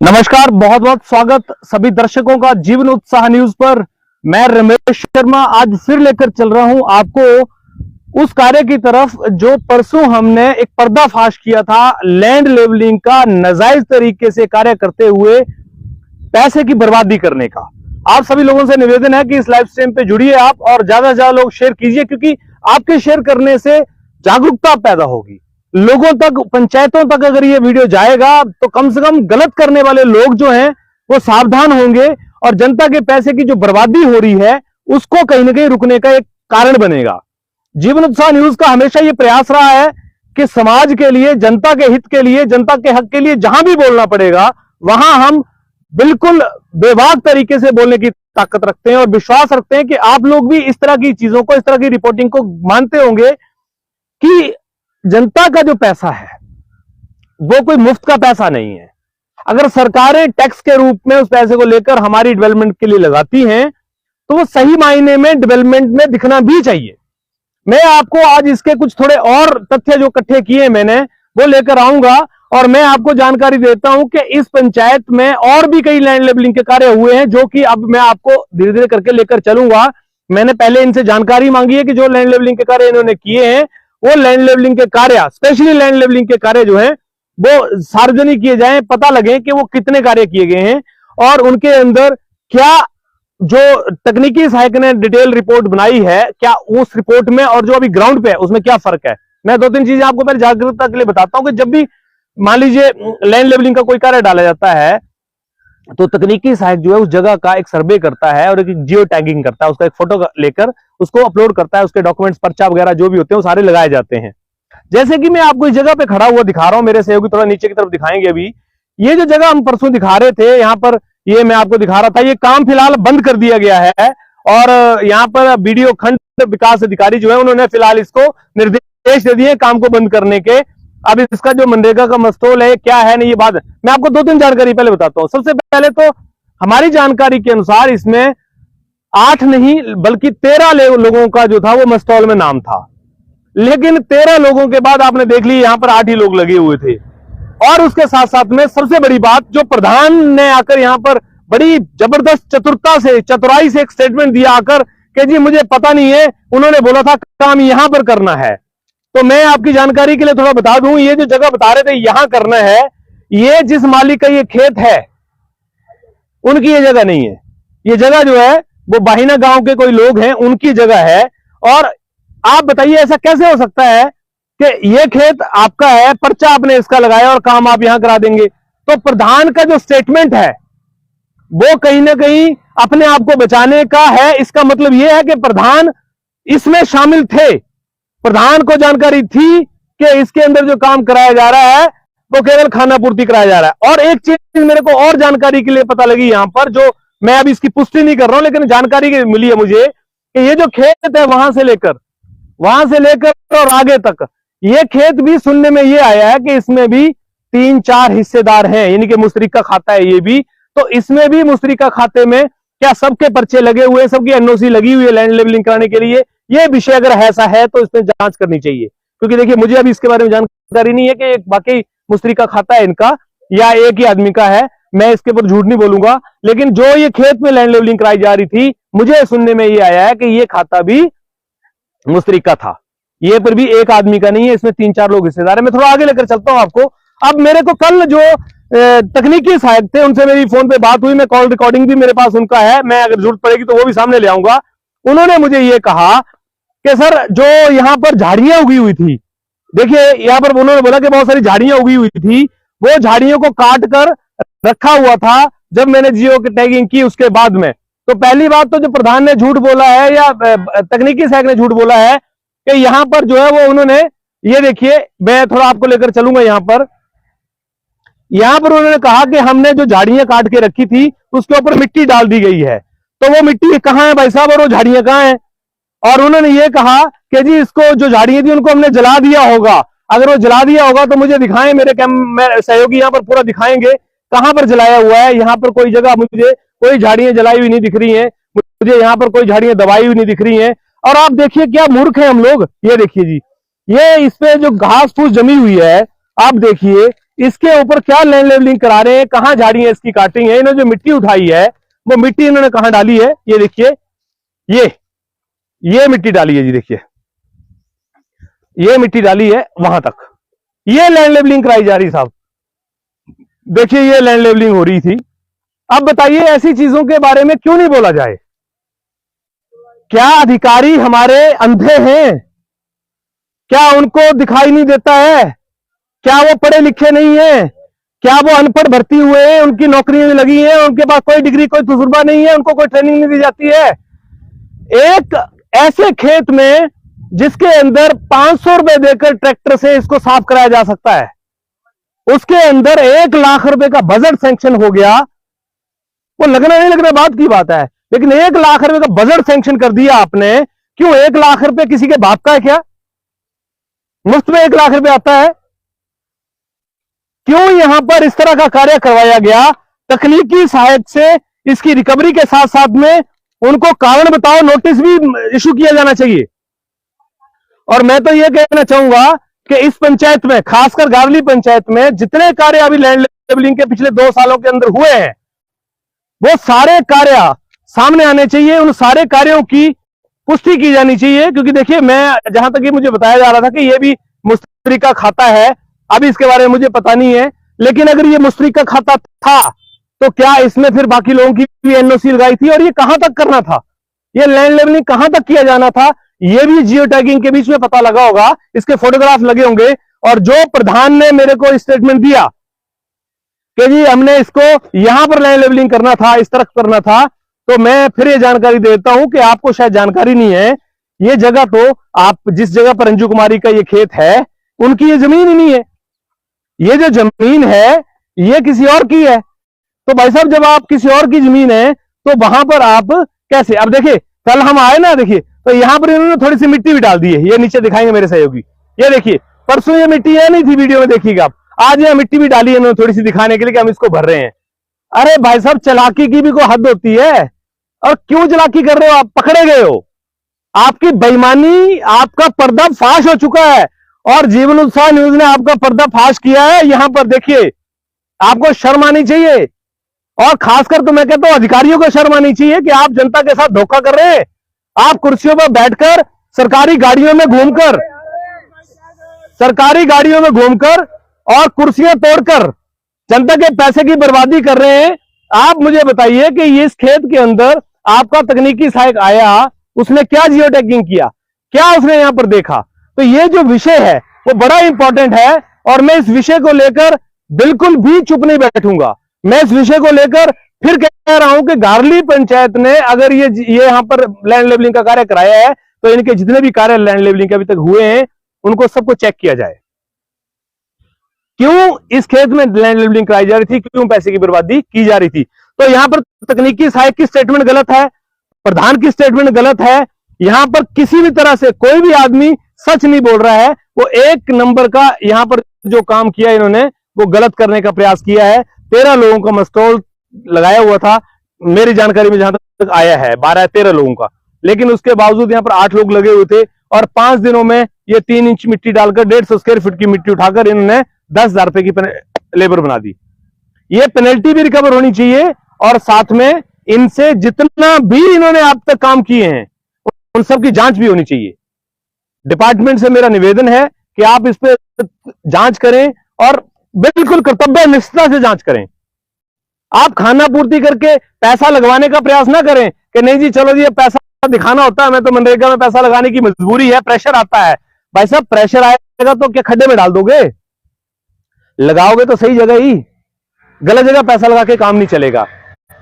नमस्कार, बहुत बहुत स्वागत सभी दर्शकों का जीवन उत्साह न्यूज पर। मैं रमेश शर्मा आज फिर लेकर चल रहा हूं आपको उस कार्य की तरफ जो परसों हमने एक पर्दाफाश किया था। लैंड लेवलिंग का नाजायज तरीके से कार्य करते हुए पैसे की बर्बादी करने का। आप सभी लोगों से निवेदन है कि इस लाइव स्ट्रीम पे जुड़िए आप और ज्यादा से ज्यादा लोग शेयर कीजिए, क्योंकि आपके शेयर करने से जागरूकता पैदा होगी। लोगों तक, पंचायतों तक अगर ये वीडियो जाएगा तो कम से कम गलत करने वाले लोग जो हैं वो सावधान होंगे और जनता के पैसे की जो बर्बादी हो रही है उसको कहीं ना कहीं रुकने का एक कारण बनेगा। जीवन उत्साह न्यूज का हमेशा ये प्रयास रहा है कि समाज के लिए, जनता के हित के लिए, जनता के हक के लिए जहां भी बोलना पड़ेगा वहां हम बिल्कुल बेबाक तरीके से बोलने की ताकत रखते हैं और विश्वास रखते हैं कि आप लोग भी इस तरह की चीजों को, इस तरह की रिपोर्टिंग को मानते होंगे कि जनता का जो पैसा है वो कोई मुफ्त का पैसा नहीं है। अगर सरकारें टैक्स के रूप में उस पैसे को लेकर हमारी डेवलपमेंट के लिए लगाती हैं तो वो सही मायने में डेवलपमेंट में दिखना भी चाहिए। मैं आपको आज इसके कुछ थोड़े और तथ्य जो इकट्ठे किए मैंने वो लेकर आऊंगा और मैं आपको जानकारी देता हूं कि इस पंचायत में और भी कई लैंड लेवलिंग के कार्य हुए हैं जो कि अब मैं आपको धीरे धीरे करके लेकर चलूंगा। मैंने पहले इनसे जानकारी मांगी है कि जो लैंड लेवलिंग के कार्य इन्होंने किए हैं वो लैंड लेवलिंग के कार्य, स्पेशली लैंड लेवलिंग के कार्य जो हैं वो सार्वजनिक किए जाएं, पता लगे कि वो कितने कार्य किए गए हैं और उनके अंदर क्या जो तकनीकी सहायक ने डिटेल रिपोर्ट बनाई है, क्या उस रिपोर्ट में और जो अभी ग्राउंड पे है उसमें क्या फर्क है। मैं दो तीन चीजें आपको पहले जागरूकता के लिए बताता हूं कि जब भी मान लीजिए लैंड लेवलिंग का कोई कार्य डाला जाता है तो तकनीकी सहायक जो है उस जगह का एक सर्वे करता है और एक जियो टैगिंग करता है, उसका एक फोटो लेकर उसको अपलोड करता है, उसके डॉक्यूमेंट्स, पर्चा वगैरह जो भी होते हैं वो सारे लगाए जाते हैं। जैसे कि मैं आपको इस जगह पे खड़ा हुआ दिखा रहा हूं, मेरे सहयोगी थोड़ा नीचे की तरफ दिखाएंगे। अभी ये जो जगह हम परसों दिखा रहे थे, यहाँ पर ये मैं आपको दिखा रहा था, ये काम फिलहाल बंद कर दिया गया है और यहाँ पर बीडीओ खंड विकास अधिकारी जो है उन्होंने फिलहाल इसको निर्देश दे दिए काम को बंद करने के। अब इसका जो मनरेगा का मस्तूल है क्या है नहीं, ये बात मैं आपको दो तीन जानकारी पहले बताता हूं। सबसे पहले तो हमारी जानकारी के अनुसार इसमें 8 नहीं बल्कि 13 लोगों का जो था वो मस्तौल में नाम था, लेकिन 13 लोगों के बाद आपने देख ली यहां पर 8 ही लोग लगे हुए थे। और उसके साथ साथ में सबसे बड़ी बात, जो प्रधान ने आकर यहां पर बड़ी जबरदस्त चतुरता से, चतुराई से एक स्टेटमेंट दिया आकर कि जी मुझे पता नहीं है, उन्होंने बोला था काम यहां पर करना है। तो मैं आपकी जानकारी के लिए थोड़ा बता दूं, ये जो जगह बता रहे थे यहां करना है, ये जिस मालिक का ये खेत है उनकी ये जगह नहीं है। ये जगह जो है वो बाहिना गांव के कोई लोग हैं उनकी जगह है। और आप बताइए ऐसा कैसे हो सकता है कि ये खेत आपका है, पर्चा आपने इसका लगाया और काम आप यहां करा देंगे। तो प्रधान का जो स्टेटमेंट है वो कहीं ना कहीं अपने आप को बचाने का है। इसका मतलब यह है कि प्रधान इसमें शामिल थे, प्रधान को जानकारी थी कि इसके अंदर जो काम कराया जा रहा है वो केवल खाना पूर्ति कराया जा रहा है। और एक चीज मेरे को और जानकारी के लिए पता लगी यहां पर, जो मैं अभी इसकी पुष्टि नहीं कर रहा हूं लेकिन जानकारी मिली है मुझे कि ये जो खेत है वहां से लेकर और आगे तक, ये खेत भी सुनने में ये आया है कि इसमें भी 3-4 हिस्सेदार हैं, यानी कि मुश्तरका खाता है ये भी। तो इसमें भी मुश्तरका खाते में क्या सबके पर्चे लगे हुए, सबकी एनओसी लगी हुई है लैंड लेवलिंग कराने के लिए। ये विषय अगर ऐसा है तो इसमें जांच करनी चाहिए, क्योंकि देखिए मुझे अभी इसके बारे में जानकारी नहीं है कि एक बाकी मुश्तरका खाता है इनका या एक ही आदमी का है। मैं इसके ऊपर झूठ नहीं बोलूंगा, लेकिन जो ये खेत में लैंड लेवलिंग कराई जा रही थी मुझे सुनने में ये आया है कि ये खाता भी मुश्तरका था, ये पर भी एक आदमी का नहीं है, इसमें 3-4 लोग हिस्सेदार है। मैं थोड़ा आगे लेकर चलता हूं आपको। अब मेरे को कल जो तकनीकी सहायक थे उनसे मेरी फोन पे बात हुई, मैं कॉल रिकॉर्डिंग भी मेरे पास उनका है, मैं अगर जरूरत पड़ेगी तो वो भी सामने ले आऊंगा। उन्होंने मुझे ये कहा कि सर जो यहां पर झाड़ियां उगी हुई थी, देखिए यहां पर उन्होंने बोला कि बहुत सारी झाड़ियां उगी हुई थी, वो झाड़ियों को काट कर रखा हुआ था जब मैंने जियो की टैगिंग की उसके बाद में। तो पहली बात तो जो प्रधान ने झूठ बोला है या तकनीकी सहायक ने झूठ बोला है कि यहां पर जो है वो उन्होंने, ये देखिए मैं थोड़ा आपको लेकर चलूंगा यहां पर उन्होंने कहा कि हमने जो झाड़ियां काट के रखी थी उसके ऊपर मिट्टी डाल दी गई है। तो वो मिट्टी कहां है भाई साहब और वो झाड़ियां कहां हैं? और उन्होंने ये कहा कि जी इसको जो झाड़ियां थी उनको हमने जला दिया होगा। अगर वो जला दिया होगा तो मुझे दिखाएं, मेरे सहयोगी यहां पर पूरा दिखाएंगे कहां पर जलाया हुआ है। यहां पर कोई जगह मुझे कोई झाड़ियां जलाई हुई नहीं दिख रही हैं, मुझे यहां पर कोई झाड़ियां दबाई हुई नहीं दिख रही हैं। और आप देखिए क्या मूर्ख हैं हम लोग, ये देखिए जी, ये इस पे जो घास फूस जमी हुई है आप देखिए, इसके ऊपर क्या लैंड लेवलिंग करा रहे हैं, कहां झाड़ी है इसकी काटिंग है, इन्होंने जो मिट्टी उठाई है वो मिट्टी इन्होंने कहां डाली है, ये देखिए, ये मिट्टी डाली है जी, देखिए ये मिट्टी डाली है वहां तक, ये लैंड लेवलिंग कराई जा रही साहब, देखिए ये लैंड लेवलिंग हो रही थी। अब बताइए ऐसी चीजों के बारे में क्यों नहीं बोला जाए? क्या अधिकारी हमारे अंधे हैं? क्या उनको दिखाई नहीं देता है? क्या वो पढ़े लिखे नहीं है? क्या वो अनपढ़ भर्ती हुए हैं, उनकी नौकरियां भी लगी हैं, उनके पास कोई डिग्री कोई तजुर्बा नहीं है, उनको कोई ट्रेनिंग नहीं दी जाती है? एक ऐसे खेत में जिसके अंदर 500 रुपए देकर ट्रैक्टर से इसको साफ कराया जा सकता है, उसके अंदर 1 लाख रुपए का बजट सैंक्शन हो गया। वो लगना नहीं लगना बात की बात है, लेकिन 1 लाख रुपए का बजट सैंक्शन कर दिया आपने। क्यों? 1 लाख रुपए किसी के बाप का है क्या? मुफ्त में 1 लाख रुपए आता है? क्यों यहां पर इस तरह का कार्य करवाया गया? तकनीकी सहायक से इसकी रिकवरी के साथ साथ में उनको कारण बताओ नोटिस भी इशू किया जाना चाहिए। और मैं तो यह कहना चाहूंगा कि इस पंचायत में, खासकर गावली पंचायत में, जितने कार्य अभी लैंड लेवलिंग के पिछले 2 सालों के अंदर हुए हैं, वो सारे कार्य सामने आने चाहिए। उन सारे कार्यों की पुष्टि की जानी चाहिए, क्योंकि देखिए मैं जहां तक ये मुझे बताया जा रहा था कि ये भी मुस्तरी का खाता है, अभी इसके बारे में मुझे पता नहीं है, लेकिन अगर ये मुस्तरी का खाता था तो क्या इसमें फिर बाकी लोगों की भी एनओसी लगाई थी? और ये कहां तक करना था, ये लैंड लेवलिंग कहां तक किया जाना था, ये भी जियो टैगिंग के बीच में पता लगा होगा, इसके फोटोग्राफ लगे होंगे। और जो प्रधान ने मेरे को स्टेटमेंट दिया कि जी हमने इसको यहां पर लैंड लेवलिंग करना था, इस तरह करना था, तो मैं फिर ये जानकारी देता हूं कि आपको शायद जानकारी नहीं है, ये जगह तो आप जिस जगह पर अंजू कुमारी का ये खेत है, उनकी ये जमीन ही नहीं है। ये जो जमीन है ये किसी और की है। तो भाई साहब जब आप किसी और की जमीन है तो वहां पर आप कैसे? अब देखिए कल हम आए ना, देखिए तो यहां पर इन्होंने थोड़ी सी मिट्टी भी डाल दी है, ये नीचे दिखाएंगे मेरे सहयोगी, ये देखिए परसों ये मिट्टी है नहीं थी वीडियो में, देखिएगा आप, आज यह मिट्टी भी डाली है इन्होंने थोड़ी सी दिखाने के लिए कि हम इसको भर रहे हैं। अरे भाई साहब चालाकी की भी कोई हद होती है। और क्यों चालाकी कर रहे हो आप? पकड़े गए हो, आपकी बेईमानी, आपका पर्दा फाश हो चुका है और जीवन उत्साह न्यूज ने आपका पर्दा फाश किया है। यहां पर देखिए आपको शर्म आनी चाहिए, और खासकर तो मैं कहता हूं अधिकारियों को शर्म आनी चाहिए कि आप जनता के साथ धोखा कर रहे हैं। आप कुर्सियों पर बैठकर सरकारी गाड़ियों में घूमकर और कुर्सियां तोड़कर जनता के पैसे की बर्बादी कर रहे हैं। आप मुझे बताइए कि इस खेत के अंदर आपका तकनीकी सहायक आया, उसने क्या जियो टैगिंग किया, क्या उसने यहां पर देखा? तो ये जो विषय है वो बड़ा इंपॉर्टेंट है और मैं इस विषय को लेकर बिल्कुल भी चुप नहीं बैठूंगा। मैं इस विषय को लेकर फिर कह रहा हूं कि गारली पंचायत ने अगर ये यहां पर लैंड लेवलिंग का कार्य कराया है तो इनके जितने भी कार्य लैंड लेवलिंग के अभी तक हुए हैं उनको सबको चेक किया जाए। क्यों इस खेत में लैंड लेवलिंग कराई जा रही थी, क्यों पैसे की बर्बादी की जा रही थी? तो यहां पर तकनीकी सहायक की स्टेटमेंट गलत है, प्रधान की स्टेटमेंट गलत है। यहां पर किसी भी तरह से कोई भी आदमी सच नहीं बोल रहा है। वो एक नंबर का यहां पर जो काम किया इन्होंने वो गलत करने का प्रयास किया है। 13 लोगों का मस्टोल लगाया हुआ था मेरी जानकारी में, जहां तक आया है 12-13 लोगों का, लेकिन उसके बावजूद यहां पर 8 लोग लगे हुए थे और 5 दिनों में ये 3 इंच मिट्टी डालकर 150 स्क्वायर फीट की मिट्टी उठाकर इन्होंने 10,000 रुपए की लेबर बना दी। ये पेनल्टी भी रिकवर होनी चाहिए और साथ में इनसे जितना भी इन्होंने अब तक काम किए हैं उन सब की जांच भी होनी चाहिए। डिपार्टमेंट से मेरा निवेदन है कि आप इस पे जांच करें और बिल्कुल कर्तव्य निष्ठा से जांच करें। आप खाना पूर्ति करके पैसा लगवाने का प्रयास ना करें कि नहीं जी चलो जी ये पैसा दिखाना होता है, मैं तो मनरेगा में पैसा लगाने की मजबूरी है, प्रेशर आता है। भाई साहब प्रेशर आएगा तो क्या खड्डे में डाल दोगे? लगाओगे तो सही जगह ही, गलत जगह पैसा लगा के काम नहीं चलेगा।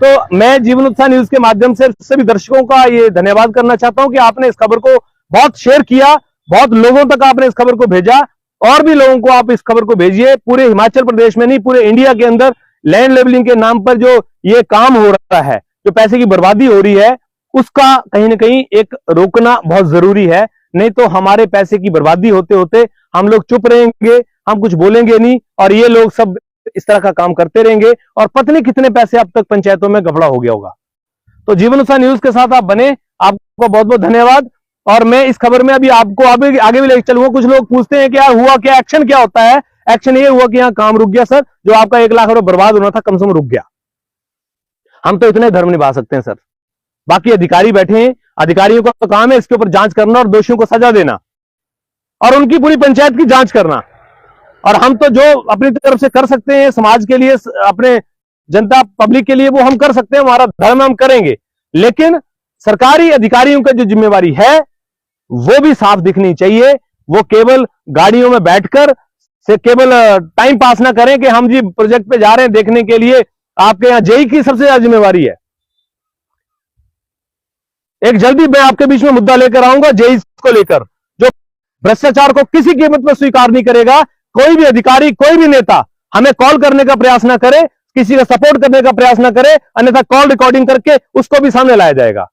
तो मैं जीवन उत्साह न्यूज के माध्यम से सभी दर्शकों का ये धन्यवाद करना चाहता हूं कि आपने इस खबर को बहुत शेयर किया, बहुत लोगों तक आपने इस खबर को भेजा, और भी लोगों को आप इस खबर को भेजिए। पूरे हिमाचल प्रदेश में नहीं, पूरे इंडिया के अंदर लैंड लेवलिंग के नाम पर जो ये काम हो रहा है, जो पैसे की बर्बादी हो रही है, उसका कहीं ना कहीं एक रोकना बहुत जरूरी है। नहीं तो हमारे पैसे की बर्बादी होते होते हम लोग चुप रहेंगे, हम कुछ बोलेंगे नहीं और ये लोग सब इस तरह का काम करते रहेंगे और पता नहीं कितने पैसे अब तक पंचायतों में गफड़ा हो गया होगा। तो जीवन उत्साह न्यूज के साथ आप बने, आपको बहुत बहुत धन्यवाद। और मैं इस खबर में अभी आपको आगे भी लेकर चलूंगा। कुछ लोग पूछते हैं कि यार हुआ क्या, एक्शन क्या होता है? एक्शन ये हुआ कि यहां काम रुक गया सर, जो आपका 1 लाख रुपए बर्बाद होना था कम से कम रुक गया। हम तो इतने धर्म निभा सकते हैं सर। बाकी अधिकारी बैठे हैं, अधिकारियों का काम है इसके ऊपर जांच करना और दोषियों को सजा देना और उनकी पूरी पंचायत की जांच करना। और हम तो जो अपनी तरफ से कर सकते हैं समाज के लिए, अपने जनता पब्लिक के लिए, वो हम कर सकते हैं, हमारा धर्म हम करेंगे। लेकिन सरकारी अधिकारियों का जो जिम्मेवारी है वो भी साफ दिखनी चाहिए। वो केवल गाड़ियों में बैठकर से केवल टाइम पास ना करें कि हम जी प्रोजेक्ट पे जा रहे हैं देखने के लिए। आपके यहां जेई की सबसे ज्यादा जिम्मेवारी है। एक जल्दी मैं आपके बीच में मुद्दा लेकर आऊंगा जेई को लेकर, जो भ्रष्टाचार को किसी कीमत पर स्वीकार नहीं करेगा। कोई भी अधिकारी, कोई भी नेता हमें कॉल करने का प्रयास ना करे, किसी का सपोर्ट करने का प्रयास ना करे, अन्यथा कॉल रिकॉर्डिंग करके उसको भी सामने लाया जाएगा।